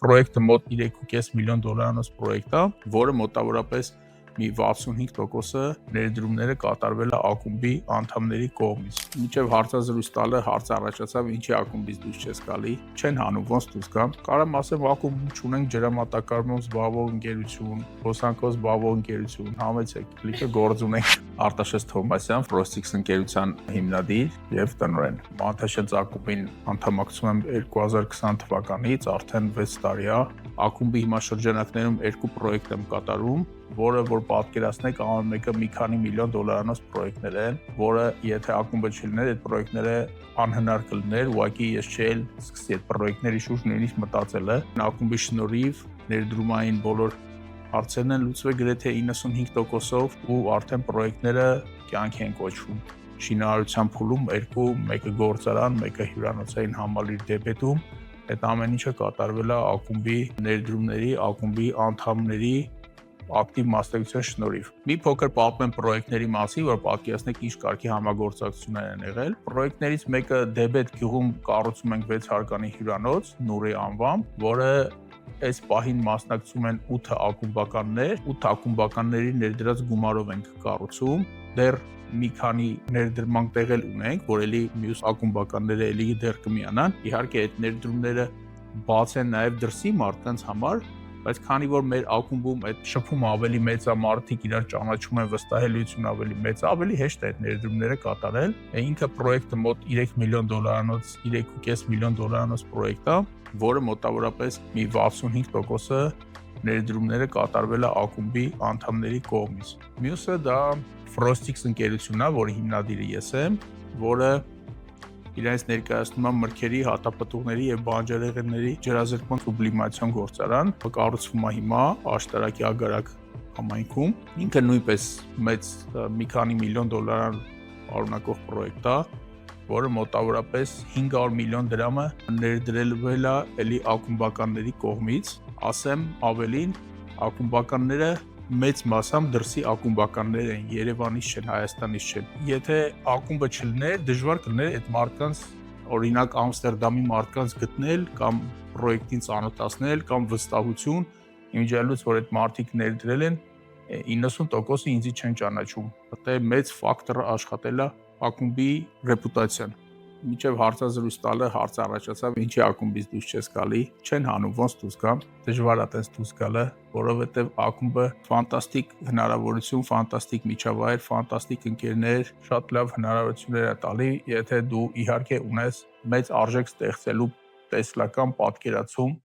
Պրոյեկտը մոտ 3.5 միլիոն դոլարանոց պրոյեկտ է, որը մոտավորապես մի 65%-ը ներդրումները կատարվել է ակումբի անդամների կողմից։ Մինչև հարցազրույց տալը հարց առաջացավ, ինչի ակումբից դուրս չես գալի, չեն հանում, ոնց դուրս գամ։ Կարամ ասեմ, ակումբ չունենք, ջրամատակարարմամբ զբաղվող ընկերություն, հոսանքով զբաղվող ընկերություն, համեցեք, լիքը գործ ունենք։ Արտաշես Թոմասյան, Frostix ընկերության հիմնադիր եւ տնօրեն։ Մանթաշենց ակումբին անդամակցում եմ 2020 թվականից, արդեն 6 տարի է։ Ակումբի հիմա շրջանակներում 2 պրոյեկտ եմ կատարում, որը որ պատկերացնեք, ամեն մեկը մի քանի միլիոն դոլարանոց պրոյեկտներ են, որը եթե ակումբը չլիներ, այդ պրոյեկտները անհնար կլիներ, ուղղակի ես չէի սկսի այդ պրոյեկտների շուրջ նույնիսկ մտածելը։ Ակումբի շնորհիվ ներդրումային բոլոր հարցերն են լուծվել գրեթե 95%-ով ու արդեն պրոյեկտները կյանքի են կոչվում։ Շինարարության փուլում 2, մեկը գործարան, մեկը հյուրանոցային համալիր Դեբեդում, այդ ամեն ինչը կատարվել է ակումբի ներդրումների, ակումբի անդամների ակտիվ մասնակցության շնորհիվ։ Մի փոքր պատմեմ պրոյեկտների մասին, որ պատկերացնեք ինչ կարգի համագործակցություններ են եղել։ Պրոյեկտներից մեկը Դեբեդ գյուղում կառուցում ենք 6 հարկանի հյուրանոց, Նուրի անվամբ, որը այս պահին մասնակցում են 8 ակումբականներ, 8 ակումբականների ներդրած գումարով ենք կառուցում։ Դեռ մի քանի ներդրման տեղեր ունենք, որ էլի մյուս ակումբականները էլի դեռ կմիանան։ Իհարկե այդ ներդրումները բաց են նաև դրսի մարդկանց համար, բայց քանի որ մեր ակումբում այդ շփումը ավելի մեծ է, մարդիկ իրար ճանաչում են, վստահելիությունը ավելի մեծ է, ավելի հեշտ է այդ ներդրումները կատարել։ Ինքը պրոյեկտը մոտ 3 միլիոն դոլարանոց, 3.5 միլիոն դոլարանոց պրոյեկտ է, որը մոտավորապես մի 65%-ը ներդրումները կատարվել է ակումբի անդամների կողմից։ Մյուսը դա Frostix ընկերությունն է, որի հիմնադիրը ես եմ, որը իրենց ներկայացնում է մրգերի, հատապտուղների եւ բանջարեղենների ջրազրկման սուբլիմացիոն գործարան, կառուցվում է հիմա Աշտարակի Ագարակ համայնքում։ Ինքը նույնպես մեծ մի քանի միլիոն դոլարան արունակող պրոյեկտ է, որը մոտավորապես 500 միլիոն դրամը ներդրվել է էլի ակումբականների կողմից։ Ասեմ ավելին, ակումբականները մեծ մասամբ դրսի ակումբականներ են, Երևանից չեն, Հայաստանից չեն։ Եթե ակումբը չլիներ, դժվար կլիներ այդ մարդկանց, օրինակ Ամստերդամի մարդկանց գտնել կամ պրոյեկտին ծանոթացնել կամ վստահություն, իմիջիալուց որ այդ մարդիկ ներդրել են, 90%-ը ինձ չեն ճանաչում։ Դա մեծ ֆակտոր աշխատել է ակումբի ռեպուտացիան։ Մինչև հարցազրույց տալը հարց առաջացավ, ինչի ակումբից դուրս չես գալի, չեն հանում, ոնց դուրս գամ, դժվար է տես դուրս գալը, որովհետև ակումբը ֆանտաստիկ հնարավորություն, ֆանտաստիկ միջավայր, ֆանտաստիկ ընկերներ, շատ լավ հնարավորություններ է տալի, եթե դու իհարկե ունես մեծ արժեք ստեղծելու տեսլական պատկերացում